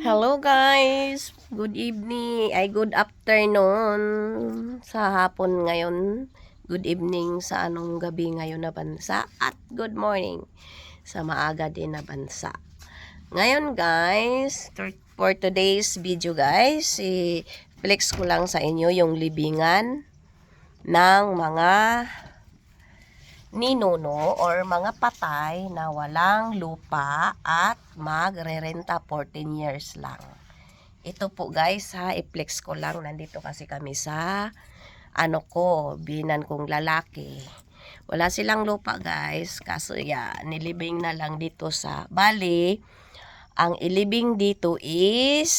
Hello guys! Good evening, good afternoon sa hapon ngayon. Good evening sa anong gabi ngayon na bansa. At good morning sa maaga din na bansa. Ngayon guys, for today's video guys, i-flex ko lang sa inyo yung libingan ng mga ninuno or mga patay na walang lupa at magre-renta 14 years lang. Ito po guys ha, i-flex ko lang. Nandito kasi kami sa binan kong lalaki. Wala silang lupa guys, kaso nilibing na lang dito sa Bali. Ang ilibing dito is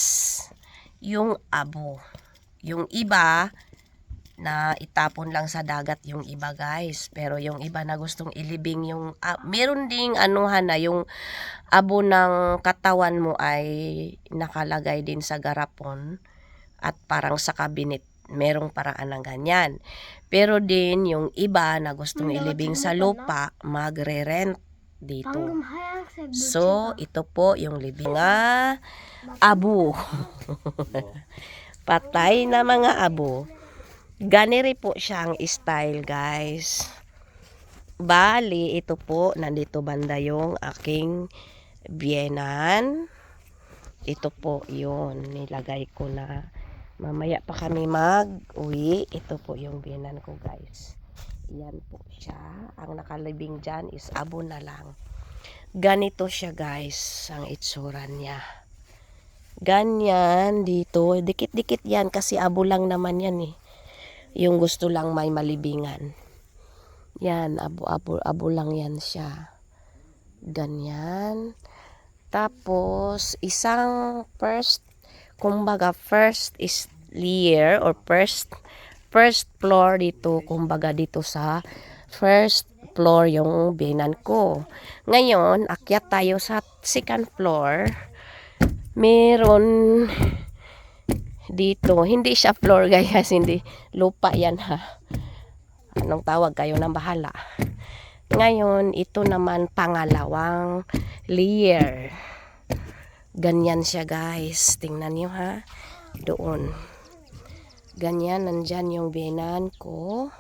yung abo. Yung iba na itapon lang sa dagat yung iba guys, pero yung iba na gustong ilibing yung meron ding na yung abo ng katawan mo ay nakalagay din sa garapon at parang sa cabinet, merong paraan ng ganyan. Pero din yung iba na gustong ilibing sa lupa, magre-rent dito. So ito po yung libing abo. Patay na mga abo. Ganiri po siyang style guys. Bali, ito po, nandito banda yung aking biyenan. Ito po yun, nilagay ko na. Mamaya pa kami mag-uwi. Ito po yung biyenan ko guys. Yan po siya. Ang nakalibing dyan is abo na lang. Ganito siya guys, ang itsura niya. Ganyan dito, dikit-dikit yan kasi abo lang naman yan eh. Yung gusto lang may malibingan. Yan, abo lang yan siya. Ganyan. Tapos, isang first is layer or first floor dito, kumbaga dito sa first floor yung binan ko. Ngayon, akyat tayo sa second floor. Meron dito, hindi siya floor guys, hindi lupa yan ha. Anong tawag, kayo nang bahala. Ngayon, ito naman pangalawang layer. Ganyan siya guys, tingnan nyo ha. Doon. Ganyan, nandyan yung binan ko.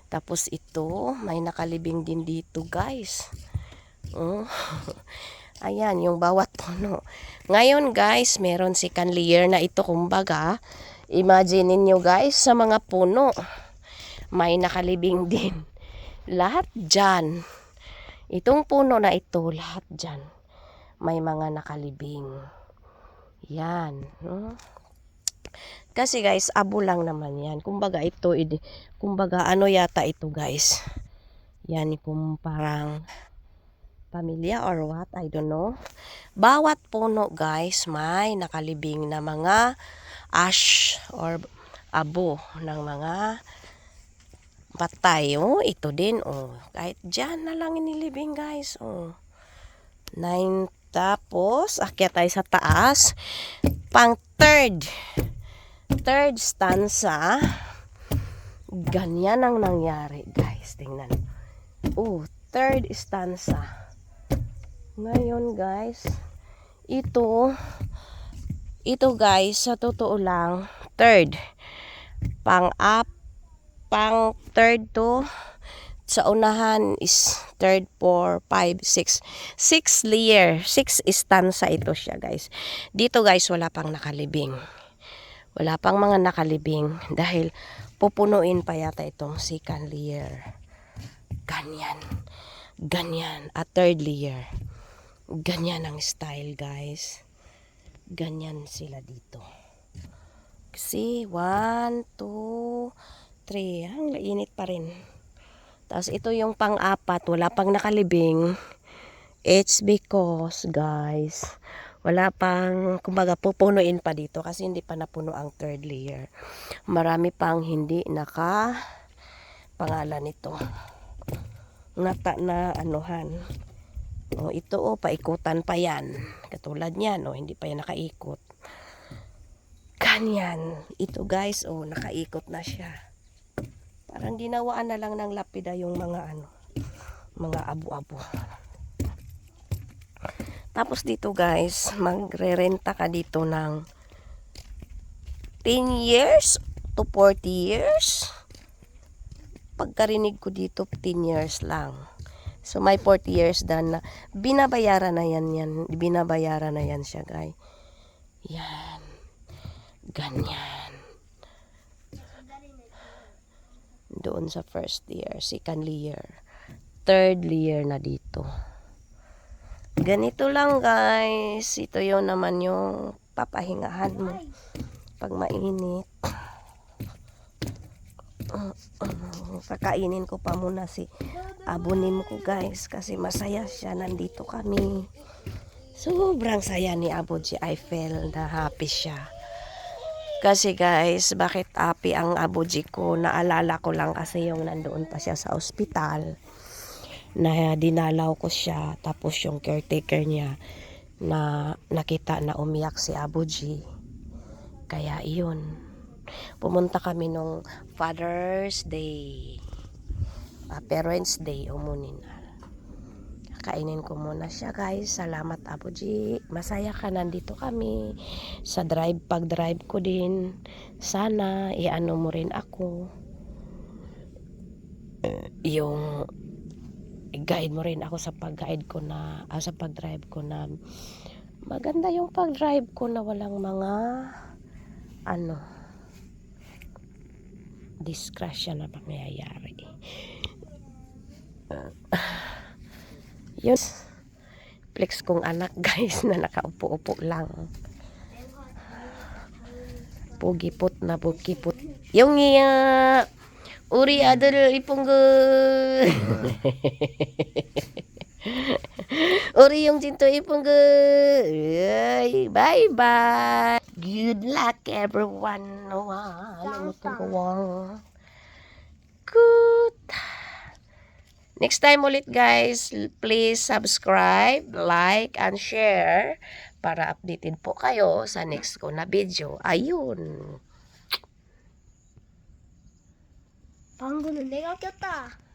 Tapos ito, may nakalibing din dito guys. Ayan, yung bawat puno. Ngayon guys, meron second layer na ito, kumbaga. Imagine niyo guys, sa mga puno, may nakalibing din. Lahat dyan. Itong puno na ito, lahat dyan. May mga nakalibing. Yan. Kasi guys, abo lang naman yan. Kumbaga ito, kumbaga ano yata ito guys. Yan, kung parang pamilya or what, I don't know. Bawat puno guys, may nakalibing na mga ash or abo ng mga patay. Ito din kahit dyan na lang inilibing guys. 9. Tapos akyat tayo sa taas, pang third stanza. Ganyan ang nangyari guys, tingnan. Third stanza. Ngayon guys, ito guys, sa totoo lang, third. Pang third to, sa unahan is third, 4, 5, 6. 6 layer, 6 stanza ito siya guys. Dito guys, wala pang nakalibing. Wala pang mga nakalibing dahil pupunuin pa yata itong second layer. Ganyan. Ganyan. A third layer. Ganyan ang style guys. Ganyan sila dito. Kasi 1, 2, 3. Ang init pa rin. Tapos ito yung pang-apat. Wala pang nakalibing. It's because guys, wala pang, kumbaga pupunuin pa dito kasi hindi pa napuno ang third layer. Marami pang hindi naka pangalan nito. Na anuhan. Ito paikutan pa yan. Katulad niyan, hindi pa yan nakaikot. Ganyan. Ito guys, nakaikot na siya. Parang ginawaan na lang ng lapida yung mga mga abo-abo. Tapos dito guys, magre-renta ka dito ng 10 years to 40 years. Pagkarinig ko dito, 10 years lang. So, may 40 years na binabayaran na yan. Binabayaran na yan siya, guys. Yan. Ganyan. Doon sa first year, second year, third year na dito. Ganito lang guys. Ito yun naman yung papahingahan mo pag mainit. Kakainin ko pa muna si abonim ko guys kasi masaya siya. Nandito kami. Sobrang saya ni Aboji. I feel na happy siya. Kasi guys, bakit happy ang Aboji ko? Naalala ko lang kasi yung nandoon pa siya sa ospital. Na dinalaw ko siya, tapos yung caretaker niya na nakita na umiyak si Aboji. Kaya iyon, pumunta kami nung Father's Day, Parents Day, umunin. Kainin ko muna siya guys. Salamat Aboji, masaya ka, nandito kami sa pag-drive ko din. Sana iano mo rin ako, yung guide mo rin ako sa pag-guide ko na, sa pag-drive ko na maganda yung pag-drive ko na walang mga disgrasya na pangyayari. Yun, flex kong anak guys na nakaupo-upo lang. Pugipot na pugipot. Yung uri adol ipunggo. Uri yung cinto ipunggo. Bye bye. Good luck everyone. Good. Next time ulit guys, please subscribe, like, and share para updated po kayo sa next ko na video. Ayun. 방구는 내가 꼈다.